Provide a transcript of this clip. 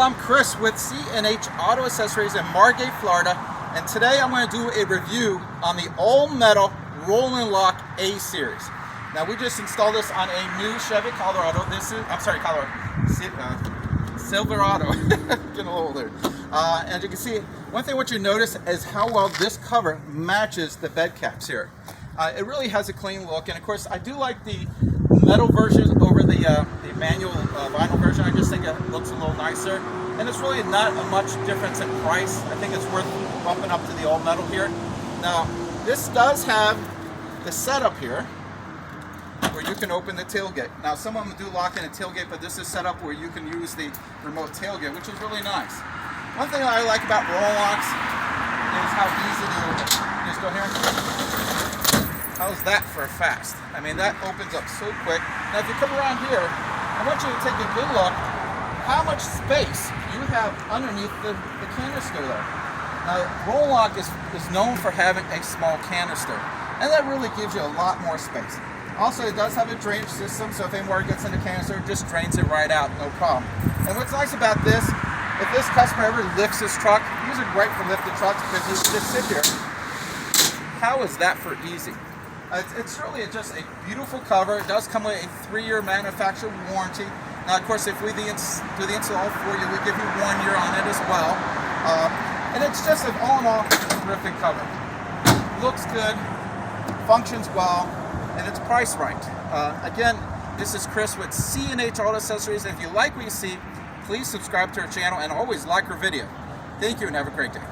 I'm Chris with C&H Auto Accessories in Margate, Florida, and today I'm going to do a review on the all-metal roll-and-lock A series. Now we just installed this on a new Chevy Colorado. Silverado. Getting a little older. And you can see, one thing what you notice is how well this cover matches the bed caps here. It really has a clean look, and of course I do like the metal version over the manual vinyl version. I just think it looks a little nicer, and it's really not a much difference in price. I think it's worth bumping up to the all metal here. Now this does have the setup here where you can open the tailgate. Now some of them do lock in a tailgate, but this is set up where you can use the remote tailgate, which is really nice. One thing I like about roll locks is how easy to open. You just go here. How's that for fast? I mean, that opens up so quick. Now if you come around here, I want you to take a good look how much space you have underneath the canister there. Now roll lock is known for having a small canister, and that really gives you a lot more space. Also, it does have a drainage system, so if any water gets in the canister, it just drains it right out, no problem. And what's nice about this, if this customer ever lifts his truck, these are great for lifting trucks because you just sit here. How is that for easy? It's really just a beautiful cover. It does come with a 3-year manufacturer warranty. Now, of course, if we do the install for you, we give you 1 year on it as well. And it's just an all-in-all terrific cover. Looks good, functions well, and it's priced right. Again, this is Chris with C&H Auto Accessories. If you like what you see, please subscribe to our channel and always like our video. Thank you and have a great day.